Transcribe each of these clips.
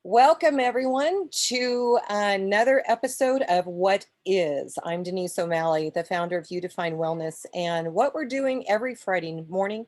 Welcome, everyone, to another episode of What Is. I'm Denise O'Malley, the founder of You Define Wellness. And what we're doing every Friday morning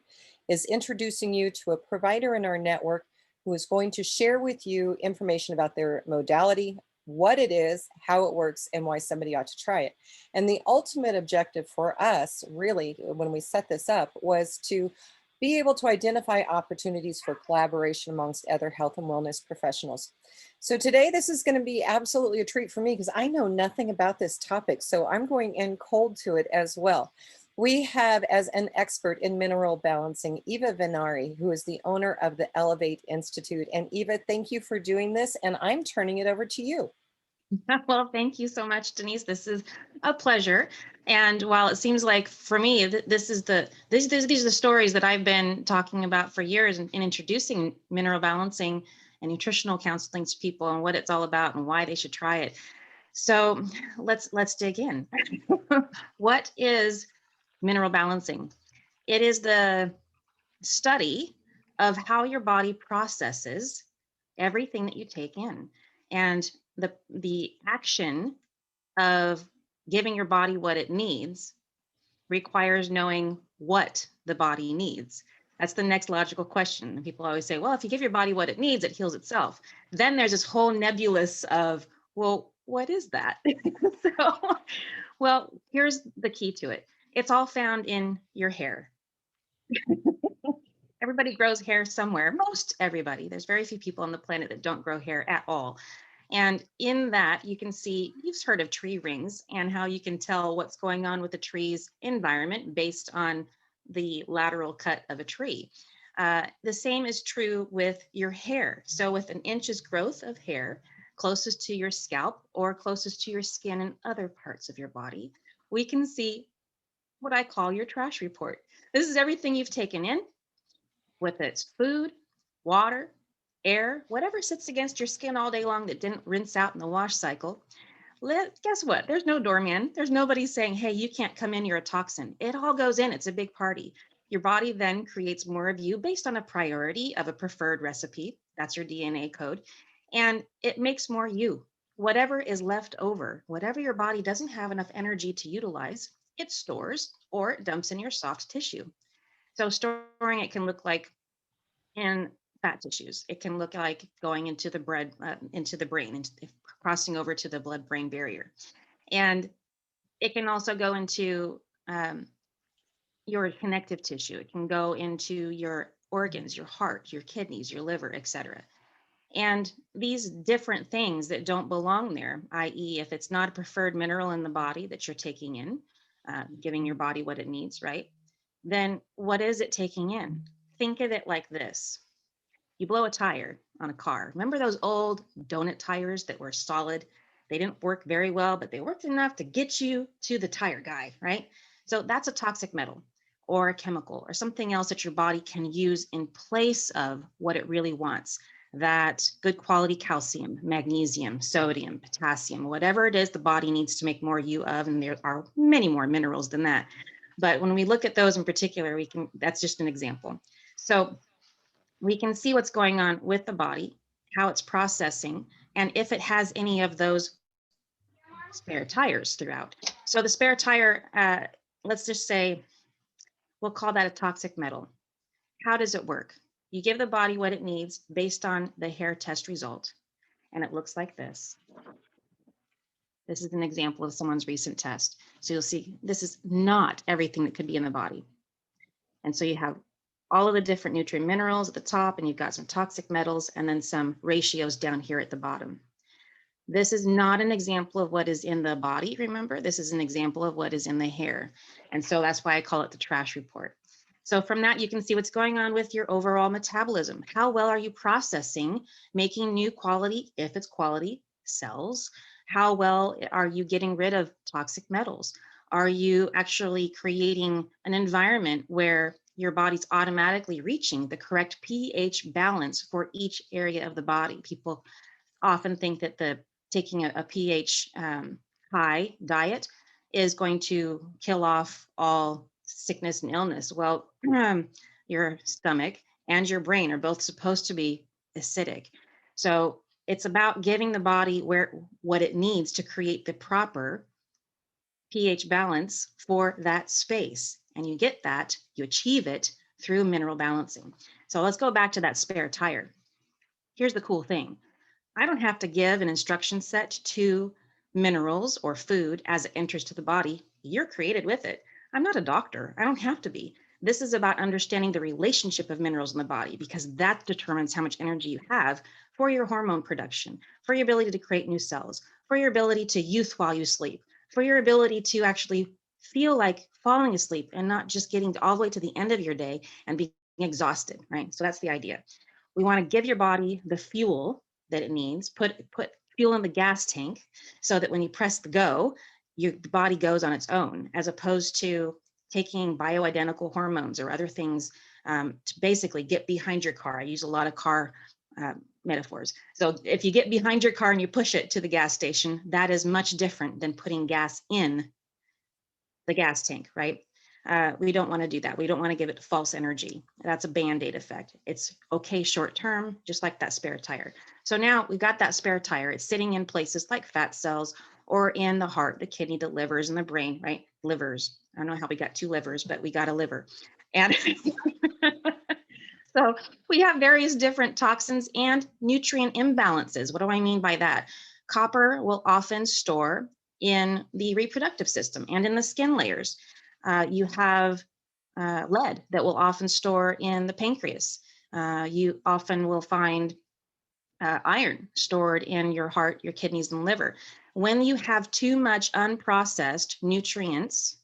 is introducing you to a provider in our network who is going to share with you information about their modality, what it is, how it works, and why somebody ought to try it. And the ultimate objective for us, really, when we set this up, was to be able to identify opportunities for collaboration amongst other health and wellness professionals. So today, this is going to be absolutely a treat for me because I know nothing about this topic. So I'm going in cold to it as well. We have as an expert in mineral balancing, Eva Vennari, who is the owner of the Elevate Institute. And Eva, thank you for doing this. And I'm turning it over to you. Well, thank you so much, Denise. This is a pleasure. And while it seems like for me, these are the stories that I've been talking about for years in introducing mineral balancing and nutritional counseling to people and what it's all about and why they should try it. So let's dig in. What is mineral balancing? It is the study of how your body processes everything that you take in. And the action of giving your body what it needs requires knowing what the body needs. That's the next logical question. And people always say, well, if you give your body what it needs, it heals itself. Then there's this whole nebulous of, well, what is that? Well, here's the key to it. It's all found in your hair. Everybody grows hair somewhere, most everybody. There's very few people on the planet that don't grow hair at all. And in that, you can see, you've heard of tree rings and how you can tell what's going on with the tree's environment based on the lateral cut of a tree. The same is true with your hair. So with an inch's growth of hair closest to your scalp or closest to your skin and other parts of your body, we can see what I call your trash report. This is everything you've taken in, with its food, water, air, whatever sits against your skin all day long that didn't rinse out in the wash cycle. Guess what? There's no doorman. There's nobody saying, hey, you can't come in, you're a toxin. It all goes in. It's a big party. Your body then creates more of you based on a priority of a preferred recipe. That's your DNA code. And it makes more you. Whatever is left over, whatever your body doesn't have enough energy to utilize, it stores or it dumps in your soft tissue. So storing it can look like in fat tissues. It can look like going into the brain, and crossing over to the blood-brain barrier. And it can also go into your connective tissue. It can go into your organs, your heart, your kidneys, your liver, etc. And these different things that don't belong there, i.e., if it's not a preferred mineral in the body that you're taking in, giving your body what it needs, right? Then what is it taking in? Think of it like this. You blow a tire on a car. Remember those old donut tires that were solid? They didn't work very well, but they worked enough to get you to the tire guy, right? So that's a toxic metal or a chemical or something else that your body can use in place of what it really wants. That good quality calcium, magnesium, sodium, potassium, whatever it is the body needs to make more you of, and there are many more minerals than that. But when we look at those in particular, that's just an example. So we can see what's going on with the body, how it's processing, and if it has any of those spare tires throughout. So the spare tire, let's just say, we'll call that a toxic metal. How does it work? You give the body what it needs based on the hair test result, and it looks like this. This is an example of someone's recent test. So you'll see this is not everything that could be in the body. And so you have all of the different nutrient minerals at the top, and you've got some toxic metals and then some ratios down here at the bottom. This is not an example of what is in the body, remember? This is an example of what is in the hair. And so that's why I call it the trash report. So from that, you can see what's going on with your overall metabolism. How well are you processing, making new quality, if it's quality, cells? How well are you getting rid of toxic metals? Are you actually creating an environment where your body's automatically reaching the correct pH balance for each area of the body? People often think that taking a pH high diet is going to kill off all sickness and illness. Well, your stomach and your brain are both supposed to be acidic. So It's about giving the body what it needs to create the proper pH balance for that space. And you get that, you achieve it through mineral balancing. So let's go back to that spare tire. Here's the cool thing. I don't have to give an instruction set to minerals or food as it enters to the body. You're created with it. I'm not a doctor. I don't have to be. This is about understanding the relationship of minerals in the body, because that determines how much energy you have for your hormone production, for your ability to create new cells, for your ability to youth while you sleep, for your ability to actually feel like falling asleep and not just getting all the way to the end of your day and being exhausted, right? So that's the idea. We want to give your body the fuel that it needs, put fuel in the gas tank so that when you press the go, your body goes on its own, as opposed to taking bioidentical hormones or other things to basically get behind your car. I use a lot of car metaphors. So if you get behind your car and you push it to the gas station, that is much different than putting gas in the gas tank, right? We don't want to do that. We don't want to give it false energy. That's a Band-Aid effect. It's okay short term, just like that spare tire. So now we've got that spare tire. It's sitting in places like fat cells or in the heart, the kidney, the livers, and the brain, right? Livers. I don't know how we got two livers, but we got a liver. And so we have various different toxins and nutrient imbalances. What do I mean by that? Copper will often store in the reproductive system and in the skin layers. You have lead that will often store in the pancreas. You often will find iron stored in your heart, your kidneys, and liver. When you have too much unprocessed nutrients,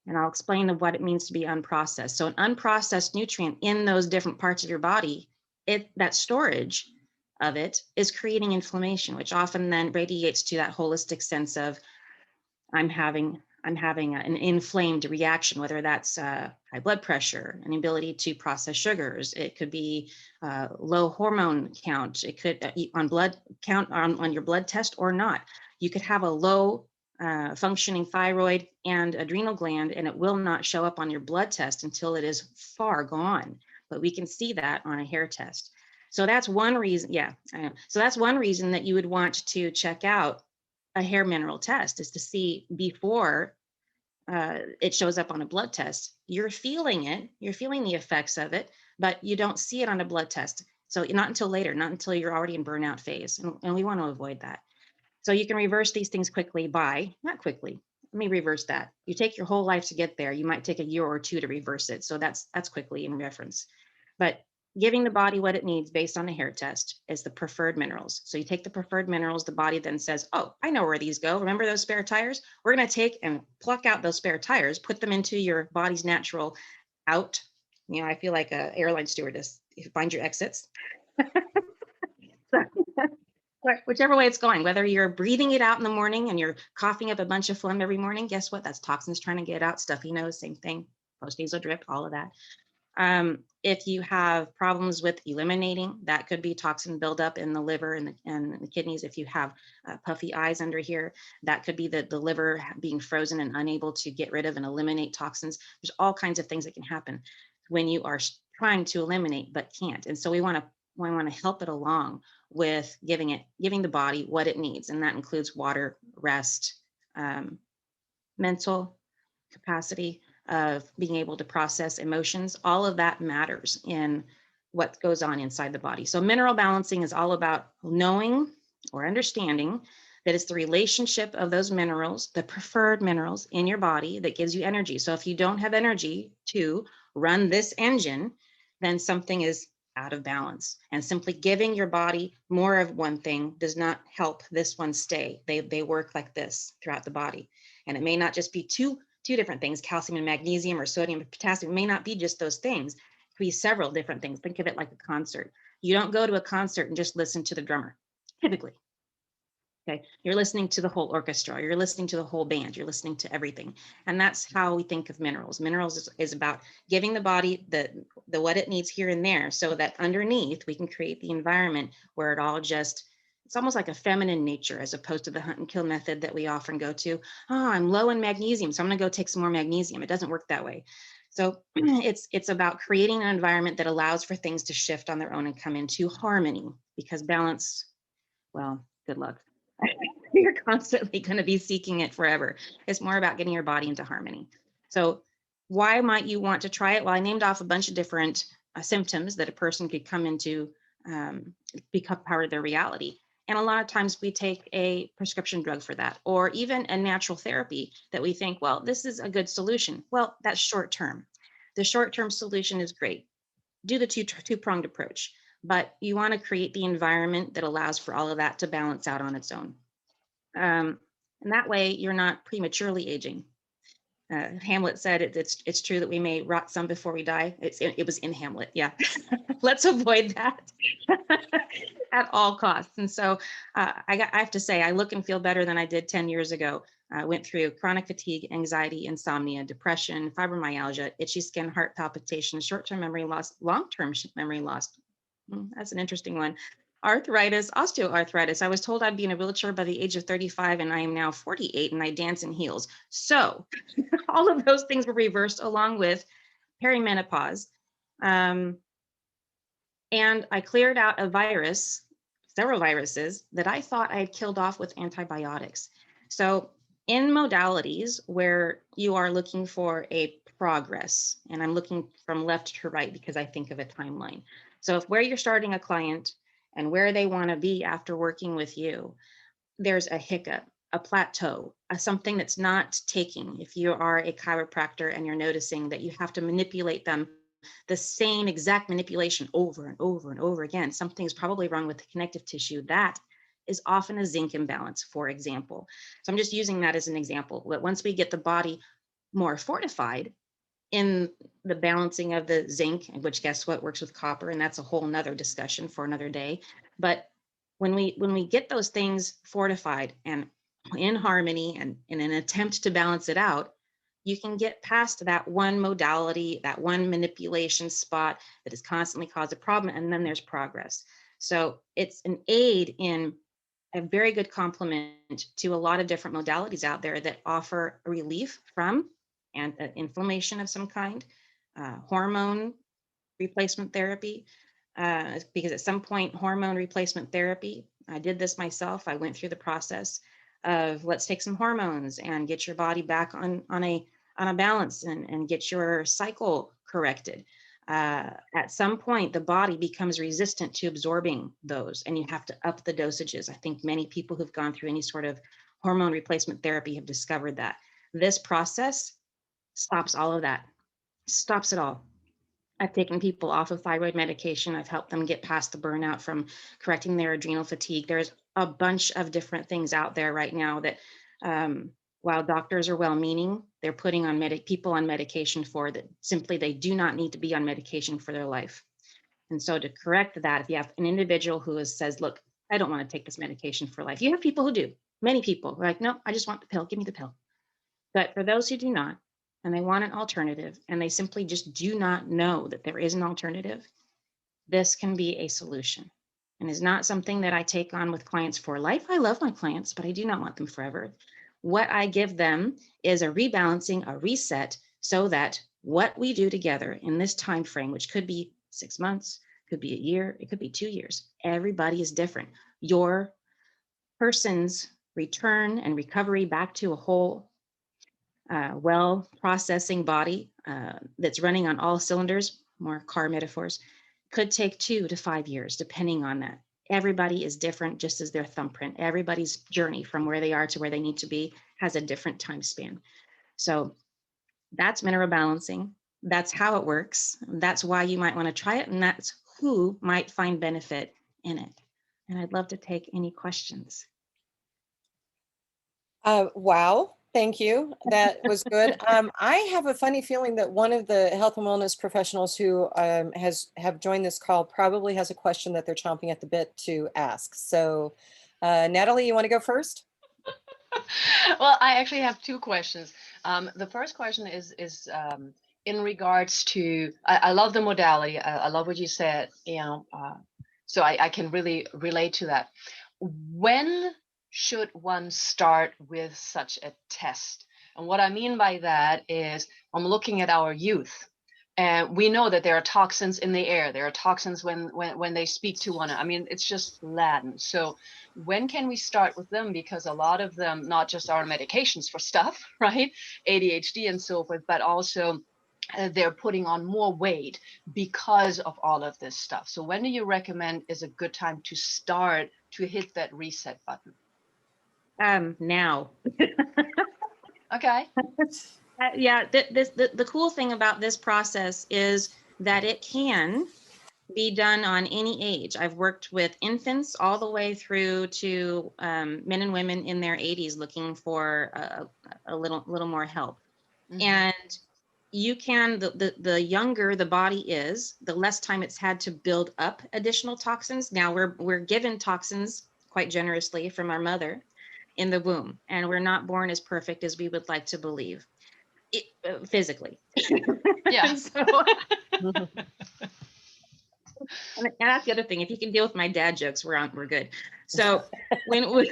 and I'll explain what it means to be unprocessed. So an unprocessed nutrient in those different parts of your body, that storage of it is creating inflammation, which often then radiates to that holistic sense of I'm having an inflamed reaction, whether that's high blood pressure, an inability to process sugars. It could be low hormone count. It could on blood count on your blood test or not. You could have a low functioning thyroid and adrenal gland, and it will not show up on your blood test until it is far gone. But we can see that on a hair test. So that's one reason. Yeah, I know. So that's one reason that you would want to check out a hair mineral test, is to see before it shows up on a blood test. You're feeling it, you're feeling the effects of it, but you don't see it on a blood test. So not until later, not until you're already in burnout phase. And we want to avoid that. So you can reverse these things quickly not quickly. Let me reverse that. You take your whole life to get there. You might take a year or two to reverse it. So that's quickly in reference. But giving the body what it needs based on a hair test is the preferred minerals. So you take the preferred minerals, the body then says, oh, I know where these go. Remember those spare tires? We're going to take and pluck out those spare tires, put them into your body's natural out. I feel like an airline stewardess. You find your exits. So, whichever way it's going, whether you're breathing it out in the morning and you're coughing up a bunch of phlegm every morning, guess what? That's toxins trying to get out. Stuffy nose, same thing. Postnasal drip, all of that. If you have problems with eliminating, that could be toxin buildup in the liver and the kidneys. If you have puffy eyes under here, that could be the liver being frozen and unable to get rid of and eliminate toxins. There's all kinds of things that can happen when you are trying to eliminate but can't. And so we want to help it along with giving the body what it needs, and that includes water, rest, mental capacity of being able to process emotions. All of that matters in what goes on inside the body. So mineral balancing is all about knowing or understanding that it's the relationship of those minerals, the preferred minerals in your body, that gives you energy. So if you don't have energy to run this engine, then something is out of balance. And simply giving your body more of one thing does not help this one stay. They work like this throughout the body. And it may not just be two different things, calcium and magnesium or sodium and potassium. It may not be just those things. It could be several different things. Think of it like a concert. You don't go to a concert and just listen to the drummer, typically. Okay, you're listening to the whole orchestra, you're listening to the whole band, you're listening to everything. And that's how we think of minerals. Minerals is about giving the body the what it needs here and there, so that underneath we can create the environment where it all just, it's almost like a feminine nature, as opposed to the hunt and kill method that we often go to. Oh, I'm low in magnesium, so I'm going to go take some more magnesium. It doesn't work that way. So it's about creating an environment that allows for things to shift on their own and come into harmony. because balance, well, good luck. You're constantly going to be seeking it forever. It's more about getting your body into harmony. So why might you want to try it? Well, I named off a bunch of different symptoms that a person could come into, become part of their reality. And a lot of times we take a prescription drug for that, or even a natural therapy that we think, well, this is a good solution. Well, that's short term. The short term solution is great. Do the two-pronged approach, but you want to create the environment that allows for all of that to balance out on its own. And that way you're not prematurely aging. Hamlet said it's true that we may rot some before we die. It was in Hamlet. Yeah. Let's avoid that at all costs. And so I have to say, I look and feel better than I did 10 years ago. I went through chronic fatigue, anxiety, insomnia, depression, fibromyalgia, itchy skin, heart palpitations, short-term memory loss, long-term memory loss. That's an interesting one. Arthritis, osteoarthritis. I was told I'd be in a wheelchair by the age of 35, and I am now 48, and I dance in heels. So all of those things were reversed, along with perimenopause. And I cleared out a virus, several viruses that I thought I had killed off with antibiotics. So in modalities where you are looking for a progress, and I'm looking from left to right because I think of a timeline. So if where you're starting a client and where they want to be after working with you, there's a hiccup, a plateau, something that's not taking. If you are a chiropractor and you're noticing that you have to manipulate them, the same exact manipulation over and over and over again, something's probably wrong with the connective tissue. That is often a zinc imbalance, for example. So I'm just using that as an example. That once we get the body more fortified in the balancing of the zinc, which guess what works with copper, and that's a whole nother discussion for another day. But when we get those things fortified and in harmony and in an attempt to balance it out, you can get past that one modality, that one manipulation spot that has constantly caused a problem, and then there's progress. So it's an aid in a very good complement to a lot of different modalities out there that offer relief from and inflammation of some kind, hormone replacement therapy, because at some point, hormone replacement therapy, I did this myself. I went through the process of let's take some hormones and get your body back on a balance and get your cycle corrected. At some point, the body becomes resistant to absorbing those, and you have to up the dosages. I think many people who've gone through any sort of hormone replacement therapy have discovered that. This process stops all of that, stops it all. I've taken people off of thyroid medication. I've helped them get past the burnout from correcting their adrenal fatigue. There's a bunch of different things out there right now that, while doctors are well-meaning, they're putting on people on medication for that simply they do not need to be on medication for their life. And so to correct that, if you have an individual who says, look, I don't want to take this medication for life. You have people who do, many people are like, no, I just want the pill, give me the pill. But for those who do not, and they want an alternative, and they simply just do not know that there is an alternative, this can be a solution, and is not something that I take on with clients for life. I love my clients, but I do not want them forever. What I give them is a rebalancing, a reset, so that what we do together in this time frame, which could be 6 months, could be a year, it could be 2 years. Everybody is different. Your person's return and recovery back to a whole, well processing body that's running on all cylinders, more car metaphors, could take 2 to 5 years, depending on that. Everybody is different, just as their thumbprint. Everybody's journey from where they are to where they need to be has a different time span. So that's mineral balancing. That's how it works. That's why you might want to try it, and that's who might find benefit in it. And I'd love to take any questions. Wow, thank you. That was good. I have a funny feeling that one of the health and wellness professionals who have joined this call probably has a question that they're chomping at the bit to ask. So, Natalie, you want to go first? Well, I actually have two questions. The first question is in regards to I love the modality. I love what you said. So I can really relate to that. When should one start with such a test? And what I mean by that is I'm looking at our youth, And we know that there are toxins in the air. There are toxins when they speak to one. I mean, it's just Latin. So when can we start with them? Because a lot of them, not just are medications for stuff, right? ADHD and so forth, but also they're putting on more weight because of all of this stuff. So when do you recommend is a good time to start to hit that reset button? Now. Okay. Yeah, the cool thing about this process is that it can be done on any age. I've worked with infants all the way through to men and women in their 80s looking for a little more help. Mhm. And you can, the younger the body is, the less time it's had to build up additional toxins. Now we're given toxins quite generously from our mother in the womb, and we're not born as perfect as we would like to believe physically. Yeah. So, and that's the other thing. If you can deal with my dad jokes, we're good. So when we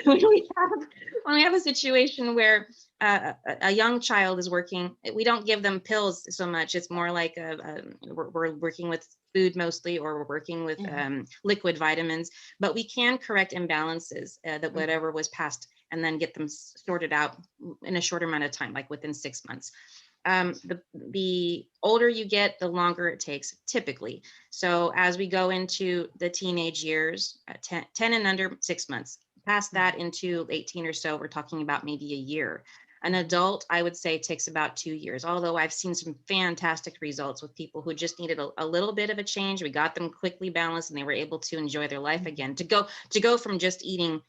have a situation where a young child is working, we don't give them pills so much. It's more like we're working with food mostly, or we're working with liquid vitamins. But we can correct imbalances that whatever was passed, and then get them sorted out in a shorter amount of time, like within 6 months. The older you get, the longer it takes typically. So as we go into the teenage years, 10 and under, 6 months. Past that into 18 or so, we're talking about maybe a year. An adult, I would say, takes about 2 years, although I've seen some fantastic results with people who just needed a little bit of a change. We got them quickly balanced and they were able to enjoy their life again. To go from just eating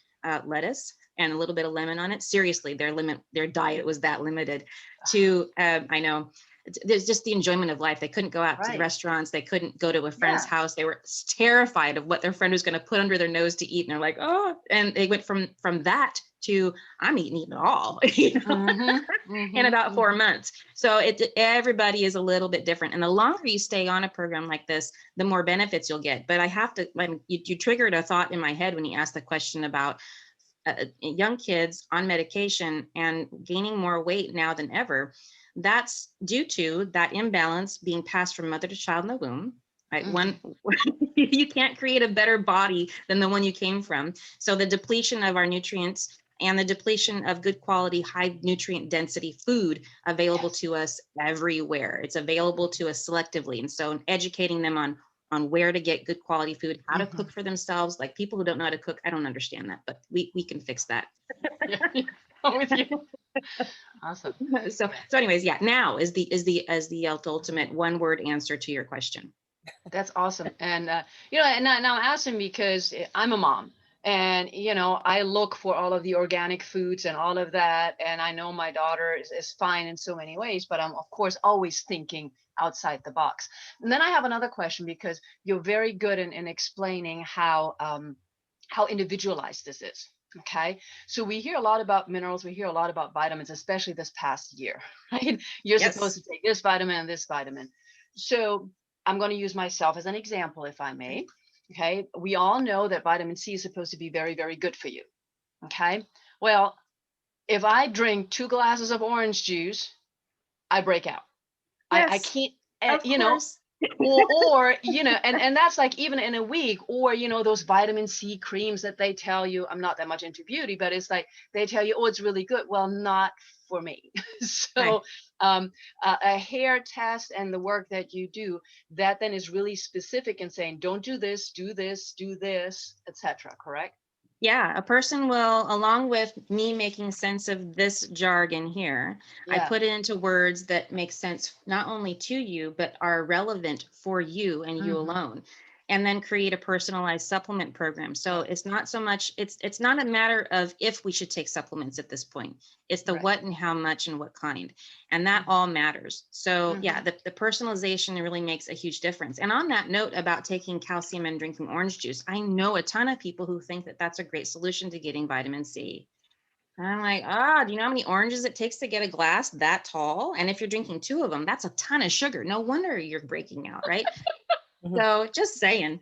lettuce and a little bit of lemon on it, seriously, their diet was that limited, to I know there's just the enjoyment of life. They couldn't go out to the restaurants. They couldn't go to a friend's house. They were terrified of what their friend was going to put under their nose to eat. And they're like, oh, and they went from that to I'm eating it all, in about 4 months. So everybody is a little bit different. And the longer you stay on a program like this, the more benefits you'll get. But I have to, you triggered a thought in my head when you asked the question about young kids on medication and gaining more weight now than ever. That's due to that imbalance being passed from mother to child in the womb, right? You can't create a better body than the one you came from. So the depletion of our nutrients and the depletion of good quality, high nutrient density food available to us everywhere. It's available to us selectively. And so educating them on where to get good quality food, how to cook for themselves. Like people who don't know how to cook, I don't understand that, but we can fix that. I'm with you. Awesome. So anyways, yeah, now is the ultimate one word answer to your question. That's awesome. And, and now I'm asking because I'm a mom and, I look for all of the organic foods and all of that. And I know my daughter is fine in so many ways, but I'm of course always thinking outside the box. And then I have another question because you're very good in explaining how individualized this is. Okay. So we hear a lot about minerals. We hear a lot about vitamins, especially this past year, right? You're supposed to take this vitamin and this vitamin. So I'm going to use myself as an example, if I may. Okay. We all know that vitamin C is supposed to be very, very good for you. Okay. Well, if I drink 2 glasses of orange juice, I break out. Yes, I can't, of course. or and that's like even in a week, or those vitamin C creams that they tell you. I'm not that much into beauty, but it's like they tell you, oh, it's really good. Well, not for me. So a hair test and the work that you do, that then is really specific in saying don't do this, do this, do this, etc. Correct? Yeah, a person will, along with me making sense of this jargon here, I put it into words that make sense not only to you, but are relevant for you and you alone, and then create a personalized supplement program. So it's not so much, it's not a matter of if we should take supplements at this point. It's the what and how much and what kind. And that all matters. So yeah, the personalization really makes a huge difference. And on that note about taking calcium and drinking orange juice, I know a ton of people who think that that's a great solution to getting vitamin C. And I'm like, do you know how many oranges it takes to get a glass that tall? And if you're drinking 2 of them, that's a ton of sugar. No wonder you're breaking out, right? So just saying.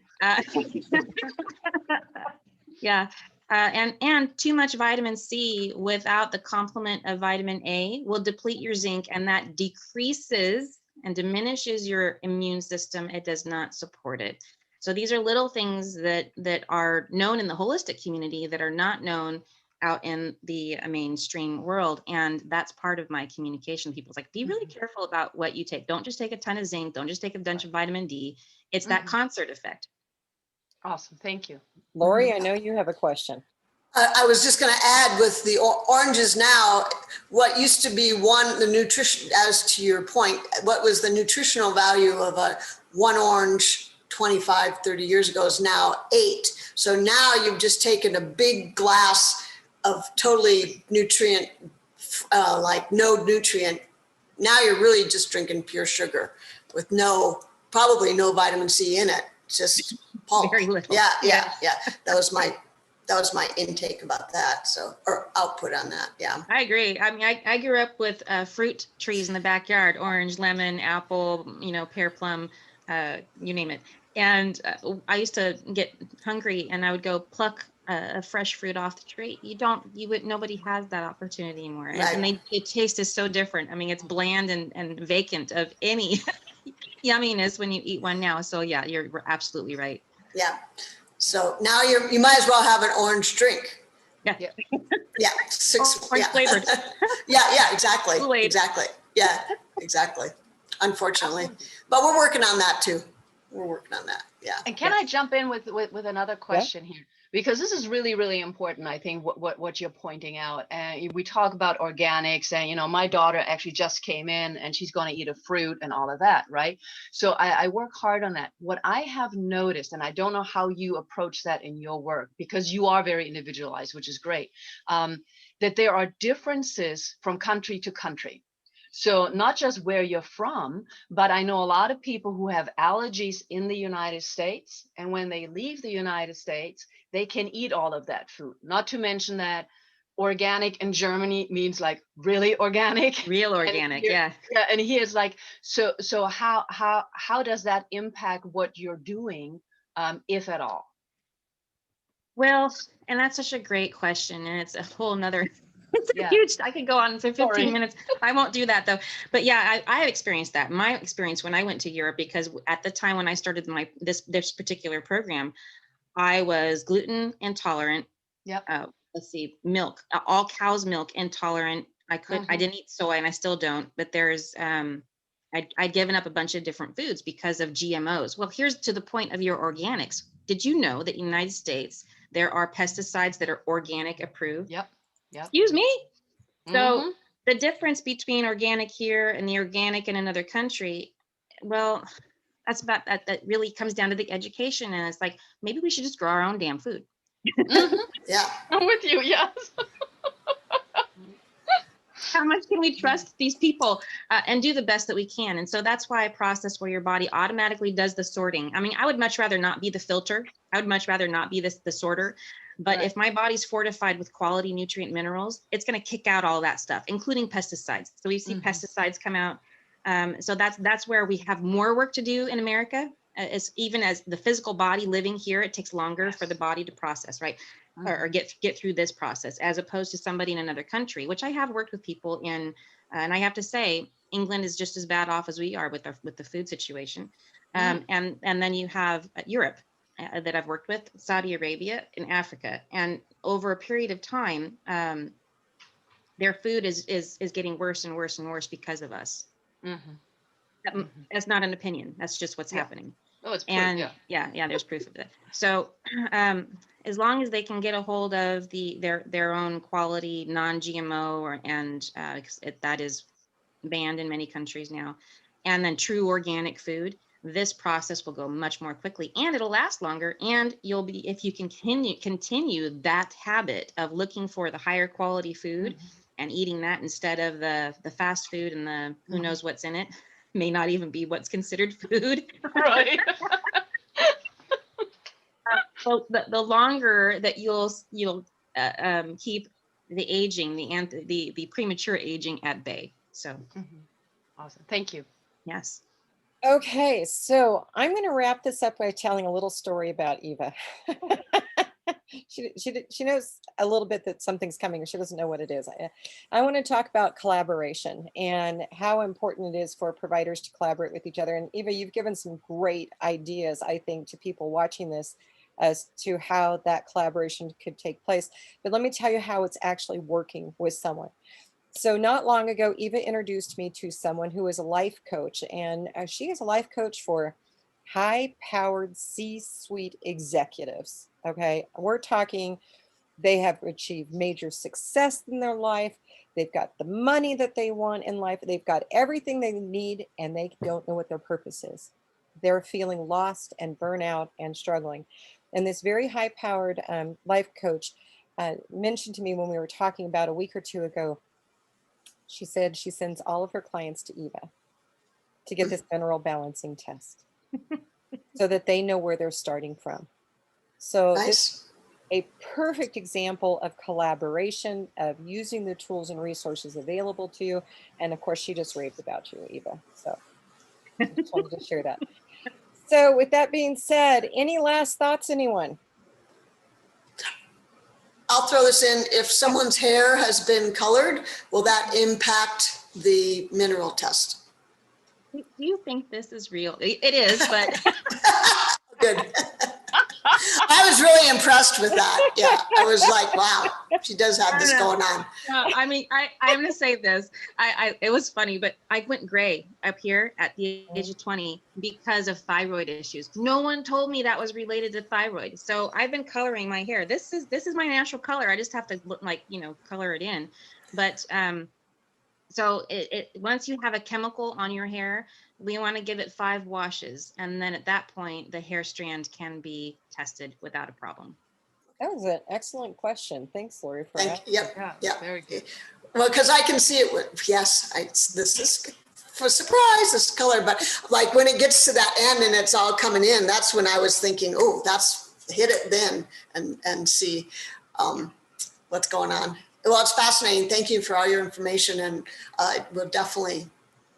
Yeah. And too much vitamin C without the complement of vitamin A will deplete your zinc, and that decreases, and diminishes your immune system. It does not support it. So these are little things that are known in the holistic community that are not known out in the mainstream world. And that's part of my communication. People's like, be really careful about what you take. Don't just take a ton of zinc. Don't just take a bunch of vitamin D. It's that concert effect. Awesome. Thank you. Lori, I know you have a question. I was just going to add with the oranges now, what used to be the nutrition, as to your point, what was the nutritional value of one orange 25, 30 years ago is now 8. So now you've just taken a big glass of totally nutrient, like no nutrient. Now you're really just drinking pure sugar with probably no vitamin C in it. Just pulp. Very little. Yeah. That was my intake about that. So, or output on that. Yeah. I agree. I mean, I grew up with fruit trees in the backyard, orange, lemon, apple, pear, plum, you name it. And I used to get hungry and I would go pluck a fresh fruit off the tree. Nobody has that opportunity anymore. Right. And it taste is so different. I mean, it's bland and vacant of any yumminess when you eat one now. So yeah, you're absolutely right. Yeah. So now you might as well have an orange drink. Yeah. Yeah. Orange flavored. Yeah, exactly. Kool-Aid. Exactly. Yeah, exactly. Unfortunately. But we're working on that too. We're working on that. Yeah. And can I jump in with another question here? Because this is really, really important, I think, what you're pointing out. And we talk about organics and, my daughter actually just came in and she's going to eat a fruit and all of that, right? So I work hard on that. What I have noticed, and I don't know how you approach that in your work, because you are very individualized, which is great, that there are differences from country to country. So not just where you're from, but I know a lot of people who have allergies in the United States. And when they leave the United States, they can eat all of that food. Not to mention that organic in Germany means like really organic. Real organic, yeah. Yeah, and here it's like, so how does that impact what you're doing, if at all? Well, and that's such a great question. And it's a whole nother Yeah. huge, I could go on for 15 Sorry. minutes. I won't do that though. But yeah, I have experienced that. My experience when I went to Europe, because at the time when I started this particular program, I was gluten intolerant. Yep. Let's see, milk, all cow's milk intolerant. I didn't eat soy and I still don't, but I'd given up a bunch of different foods because of GMOs. Well, here's to the point of your organics. Did you know that in the United States, there are pesticides that are organic approved? Yep. Excuse me. So the difference between organic here and the organic in another country, well, that's about that. That really comes down to the education. And it's like, maybe we should just grow our own damn food. Yeah. I'm with you. Yes. How much can we trust these people and do the best that we can? And so that's why I process where your body automatically does the sorting. I mean, I would much rather not be the filter. I would much rather not be the sorter. But if my body's fortified with quality nutrient minerals, it's going to kick out all that stuff, including pesticides. So we see pesticides come out. So that's where we have more work to do in America. Even as the physical body living here, it takes longer for the body to process, right? Or get through this process, as opposed to somebody in another country, which I have worked with people in, and I have to say, England is just as bad off as we are with the food situation. And then you have Europe that I've worked with, Saudi Arabia and Africa. And over a period of time, their food is getting worse and worse and worse because of us. That's not an opinion. That's just what's happening. Oh, it's proof, and yeah, there's proof of it. So as long as they can get a hold of their own quality non-GMO that is banned in many countries now, and then true organic food, this process will go much more quickly and it'll last longer. And you'll be, if you can continue that habit of looking for the higher quality food and eating that instead of the fast food and the who knows what's in it, may not even be what's considered food. Right. So the longer that you'll keep the aging, the premature aging at bay. So Awesome. Thank you. yes. Okay, so I'm going to wrap this up by telling a little story about Eva. she knows a little bit that something's coming, or she doesn't know what it is. I want to talk about collaboration and how important it is for providers to collaborate with each other. And Eva, you've given some great ideas, I think, to people watching this as to how that collaboration could take place. But let me tell you how it's actually working with someone. So not long ago, Eva introduced me to someone who is a life coach, and she is a life coach for high-powered C-suite executives. Okay, we're talking they have achieved major success in their life. They've got the money that they want in life. They've got everything they need, and they don't know what their purpose is. They're feeling lost and burnout and struggling. And this very high-powered life coach mentioned to me when we were talking about a week or two ago, she said she sends all of her clients to Eva to get this mineral balancing test so that they know where they're starting from. So this Nice. is a perfect example of collaboration, of using the tools and resources available to you. And of course, she just raved about you, Eva. So I just wanted to share that. So with that being said, any last thoughts, anyone? I'll throw this in. If someone's hair has been colored, will that impact the mineral test? Do you think this is real? It is, but Good. I was really impressed with that. Yeah, I was like, wow, she does have this going on. no, I mean, I'm going to say this. It was funny, but I went gray up here at the age of 20 because of thyroid issues. No one told me that was related to thyroid. So I've been coloring my hair. This is my natural color. I just have to look like, color it in. But so once you have a chemical on your hair, we want to give it 5 washes. And then at that point, the hair strand can be tested without a problem. That was an excellent question. Thanks, Lori, for Thank, asking. yep, Yeah, yep. very good. Well, because I can see it with, yes, this is for surprise, this color, but like when it gets to that end and it's all coming in, that's when I was thinking, oh, that's hit it then and see what's going on. Well, it's fascinating. Thank you for all your information, and we'll definitely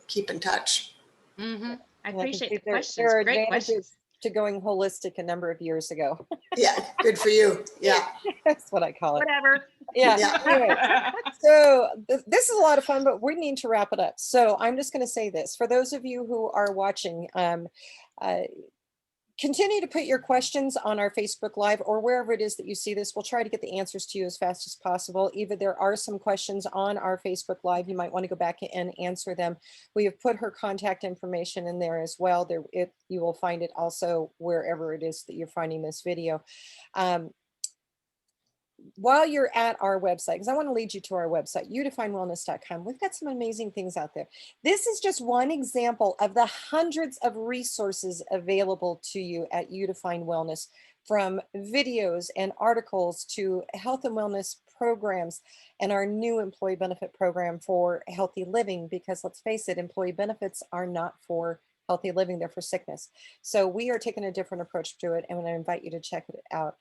keep in touch. Mm-hmm. I And I can appreciate see the there questions. are Great advantages questions. to going holistic a number of years ago. Yeah, good for you. Yeah, That's what I call it. Whatever. Yeah. yeah. Anyway, so this is a lot of fun, but we need to wrap it up. So I'm just going to say this for those of you who are watching. Continue to put your questions on our Facebook Live or wherever it is that you see this. We'll try to get the answers to you as fast as possible. Eva, there are some questions on our Facebook Live. You might want to go back and answer them. We have put her contact information in there as well. You will find it also wherever it is that you're finding this video. While you're at our website, because I want to lead you to our website, youdefinewellness.com, we've got some amazing things out there. This is just one example of the hundreds of resources available to you at You Define Wellness, from videos and articles to health and wellness programs and our new employee benefit program for healthy living, because let's face it, employee benefits are not for healthy living, they're for sickness. So we are taking a different approach to it, and I invite you to check it out.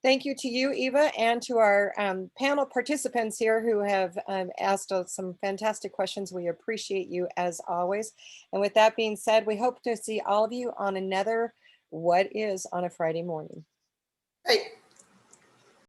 Thank you to you, Eva, and to our panel participants here who have asked us some fantastic questions. We appreciate you as always. And with that being said, we hope to see all of you on another What Is on a Friday morning. Great.